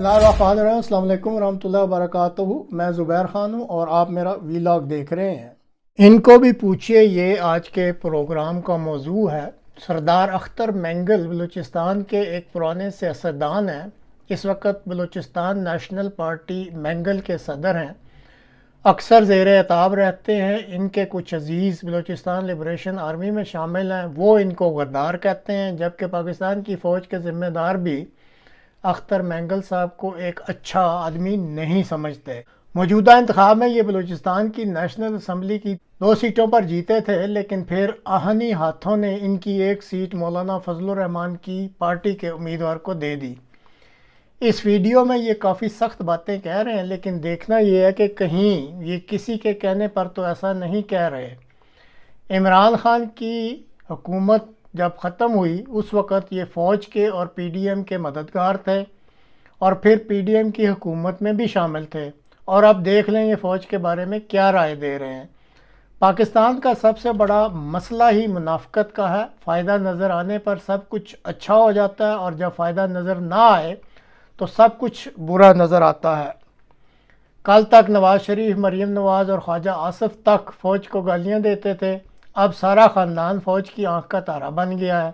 السلام علیکم ورحمۃ اللہ وبرکاتہ. میں زبیر خان ہوں اور آپ میرا ویلاگ دیکھ رہے ہیں. ان کو بھی پوچھئے یہ آج کے پروگرام کا موضوع ہے. سردار اختر مینگل بلوچستان کے ایک پرانے سیاستدان ہیں. اس وقت بلوچستان نیشنل پارٹی مینگل کے صدر ہیں. اکثر زیر عتاب رہتے ہیں. ان کے کچھ عزیز بلوچستان لبریشن آرمی میں شامل ہیں. وہ ان کو غدار کہتے ہیں، جبکہ پاکستان کی فوج کے ذمہ دار بھی اختر مینگل صاحب کو ایک اچھا آدمی نہیں سمجھتے. موجودہ انتخاب میں یہ بلوچستان کی نیشنل اسمبلی کی 2 سیٹوں پر جیتے تھے، لیکن پھر آہنی ہاتھوں نے ان کی ایک سیٹ مولانا فضل الرحمان کی پارٹی کے امیدوار کو دے دی. اس ویڈیو میں یہ کافی سخت باتیں کہہ رہے ہیں، لیکن دیکھنا یہ ہے کہ کہیں یہ کسی کے کہنے پر تو ایسا نہیں کہہ رہے. عمران خان کی حکومت جب ختم ہوئی اس وقت یہ فوج کے اور پی ڈی ایم کے مددگار تھے اور پھر پی ڈی ایم کی حکومت میں بھی شامل تھے. اور اب دیکھ لیں یہ فوج کے بارے میں کیا رائے دے رہے ہیں. پاکستان کا سب سے بڑا مسئلہ ہی منافقت کا ہے. فائدہ نظر آنے پر سب کچھ اچھا ہو جاتا ہے اور جب فائدہ نظر نہ آئے تو سب کچھ برا نظر آتا ہے. کل تک نواز شریف، مریم نواز اور خواجہ آصف تک فوج کو گالیاں دیتے تھے. اب سارا خاندان فوج کی آنکھ کا تارا بن گیا ہے.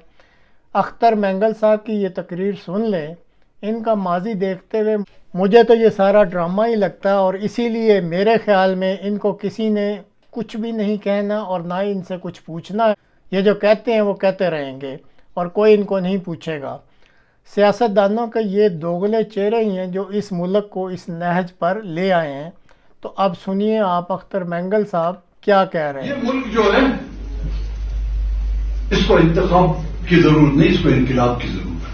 اختر مینگل صاحب کی یہ تقریر سن لیں. ان کا ماضی دیکھتے ہوئے مجھے تو یہ سارا ڈرامہ ہی لگتا ہے، اور اسی لیے میرے خیال میں ان کو کسی نے کچھ بھی نہیں کہنا اور نہ ہی ان سے کچھ پوچھنا. یہ جو کہتے ہیں وہ کہتے رہیں گے اور کوئی ان کو نہیں پوچھے گا. سیاستدانوں کے یہ دوغلے چہرے ہی ہیں جو اس ملک کو اس نہج پر لے آئے ہیں. تو اب سنیے آپ اختر مینگل صاحب کیا کہہ رہے ہیں. یہ ملک جو ہے اس کو انتخاب کی ضرورت نہیں، اس کو انقلاب کی ضرورت ہے.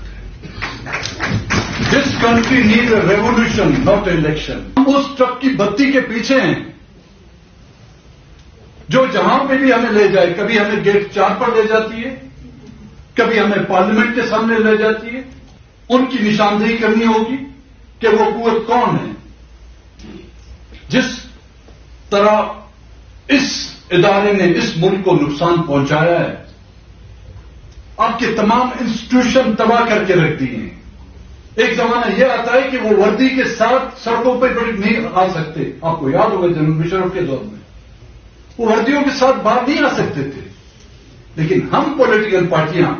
This country need a revolution not election. ہم اس ٹرک کی بتی کے پیچھے ہیں جو جہاں پہ بھی ہمیں لے جائے. کبھی ہمیں گیٹ 4 پر لے جاتی ہے، کبھی ہمیں پارلیمنٹ کے سامنے لے جاتی ہے. ان کی نشاندہی کرنی ہوگی کہ وہ قوت کون ہے. جس طرح اس ادارے نے اس ملک کو نقصان پہنچایا ہے، آپ کے تمام انسٹیٹیوشن تباہ کر کے رکھ دی ہیں. ایک زمانہ یہ آتا ہے کہ وہ وردی کے ساتھ سڑکوں پہ نہیں آ سکتے. آپ کو یاد ہوگا جنرل مشرف کے دور میں وہ وردیوں کے ساتھ باہر نہیں آ سکتے تھے. لیکن ہم پولیٹیکل پارٹیاں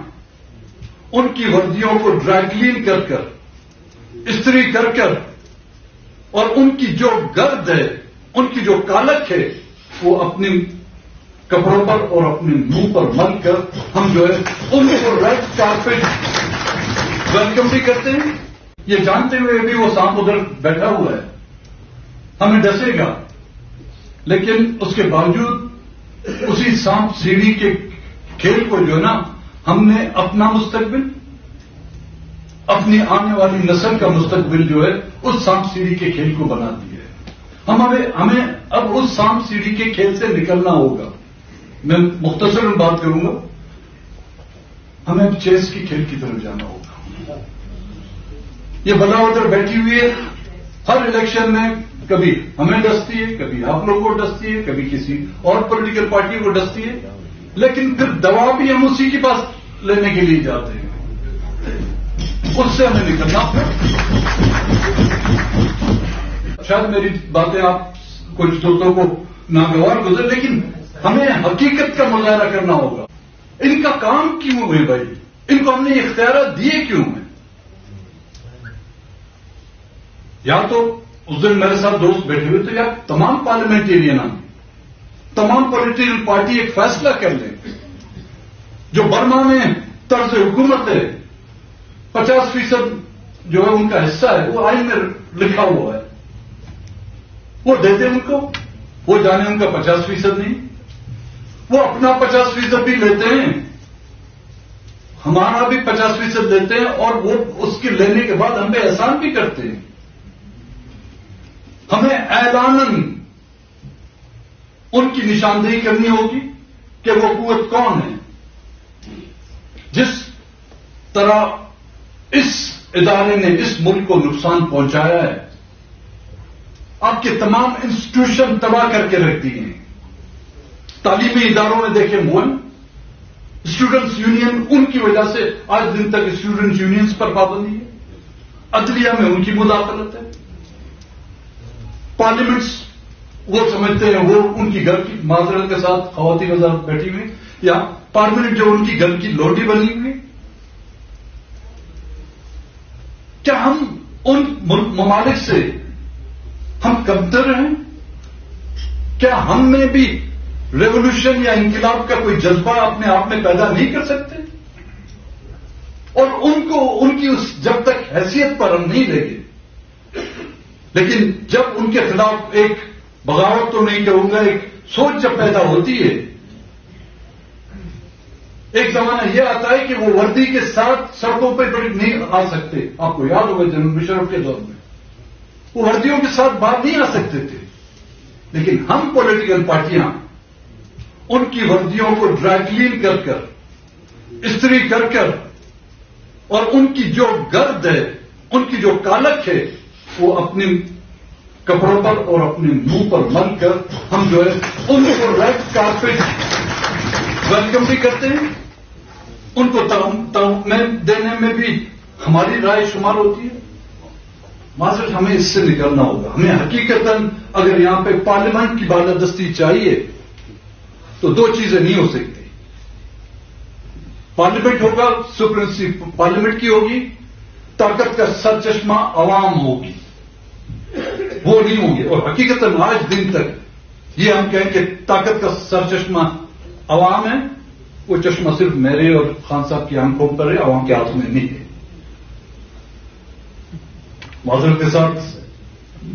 ان کی وردیوں کو ڈرائی کلین کر کر، استری کر کر، اور ان کی جو گرد ہے، ان کی جو کالک ہے، وہ اپنی کپڑوں پر اور اپنے منہ پر مل کر ہم جو ہے ان کو ریڈ کارپیٹ ویلکم بھی کرتے ہیں. یہ جانتے ہوئے بھی وہ سانپ ادھر بیٹھا ہوا ہے، ہمیں ڈسے گا. لیکن اس کے باوجود اسی سانپ سیڑھی کے کھیل کو جو ہے نا، ہم نے اپنا مستقبل، اپنی آنے والی نسل کا مستقبل جو ہے اس سانپ سیڑھی کے کھیل کو بنا دیا ہے. ہمیں اب اس سانپ سیڑھی کے کھیل سے نکلنا ہوگا. میں مختصر بات کروں گا. ہمیں اب چیس کی کھیل کی طرف جانا ہوگا. یہ بلا ادھر بیٹھی ہوئی ہے، ہر الیکشن میں کبھی ہمیں ڈستی ہے، کبھی آپ لوگوں کو ڈستی ہے، کبھی کسی اور پولیٹیکل پارٹی کو ڈستی ہے. لیکن پھر دوا بھی ہم اسی کے پاس لینے کے لیے جاتے ہیں. اس سے ہمیں نکلنا. شاید میری باتیں آپ کچھ دوستوں کو ناگوار گزر، لیکن ہمیں حقیقت کا مظاہرہ کرنا ہوگا. ان کا کام کیوں ہے بھائی؟ ان کو ہم نے اختیارات دیے کیوں ہیں؟ یا تو اس دن میرے ساتھ دوست بیٹھے ہوئے تھے، یا تمام پارلیمنٹرین، تمام پولیٹیکل پارٹی ایک فیصلہ کر لیں. جو برما میں طرز حکومت ہے، 50% جو ہے ان کا حصہ ہے، وہ آئین میں لکھا ہوا ہے، وہ دے دیں ان کو. وہ جانے ان کا 50% نہیں، وہ اپنا 50% بھی لیتے ہیں، ہمارا بھی 50% لیتے ہیں، اور وہ اس کے لینے کے بعد ہم پہ احسان بھی کرتے ہیں. ہمیں اعلاناً ان کی نشاندہی کرنی ہوگی کہ وہ قوت کون ہے. جس طرح اس ادارے نے اس ملک کو نقصان پہنچایا ہے، آپ کے تمام انسٹیٹیوشن تباہ کر کے رکھ دی ہیں. تعلیمی اداروں میں دیکھیں مول، اسٹوڈنٹس یونین، ان کی وجہ سے آج دن تک اسٹوڈنٹس یونینز پر پابندی ہے. عدلیہ میں ان کی مداخلت ہے. پارلیمنٹس وہ سمجھتے ہیں وہ ان کی گھر کی معذرت کے ساتھ خواتین وزارت بیٹھی ہوئی یا پارلیمنٹ جو ان کی گھر کی لوٹی بنی ہوئی. کیا ہم ان ممالک سے ہم کمتر ہیں؟ کیا ہم میں بھی ریولوشن یا انقلاب کا کوئی جذبہ اپنے آپ میں پیدا نہیں کر سکتے؟ اور ان کی اس جب تک حیثیت پر ہم نہیں لیں گے، لیکن جب ان کے خلاف ایک بغاوت تو نہیں کہوں گا، ایک سوچ جب پیدا ہوتی ہے. ایک زمانہ یہ آتا ہے کہ وہ وردی کے ساتھ سڑکوں پہ نہیں آ سکتے. آپ کو یاد ہوگا جنرل مشرف کے دور میں وہ وردیوں کے ساتھ باہر نہیں آ سکتے تھے، لیکن ہم پولیٹیکل پارٹیاں ان کی وردیوں کو ڈرائی کلین کر کر استری کر کر اور ان کی جو گرد ہے، ان کی جو کالک ہے، وہ اپنے کپڑوں پر اور اپنے منہ پر مل کر ہم جو ہے ان کو ریڈ کارپیٹ ویلکم بھی کرتے ہیں. ان کو تعمیر دینے میں بھی ہماری رائے شمار ہوتی ہے. معذرت ہمیں اس سے نکلنا ہوگا. ہمیں حقیقتاً اگر یہاں پہ پارلیمنٹ کی بالادستی چاہیے تو دو چیزیں نہیں ہو سکتی. پارلیمنٹ ہوگا، سپریمیسی پارلیمنٹ کی ہوگی، طاقت کا سر چشمہ عوام ہوگی، وہ نہیں ہوں گے. اور حقیقتاً آج دن تک یہ ہم کہیں کہ طاقت کا سر چشمہ عوام ہے، وہ چشمہ صرف میرے اور خان صاحب کی آنکھوں پر ہے، عوام کے ہاتھ میں نہیں ہے. معذرت کے ساتھ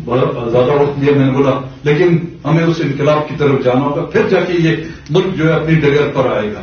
زیادہ وقت لیا میں نے بولا، لیکن ہمیں اس انقلاب کی طرف جانا ہوگا، پھر جا کے یہ ملک جو ہے اپنی ڈگر پر آئے گا.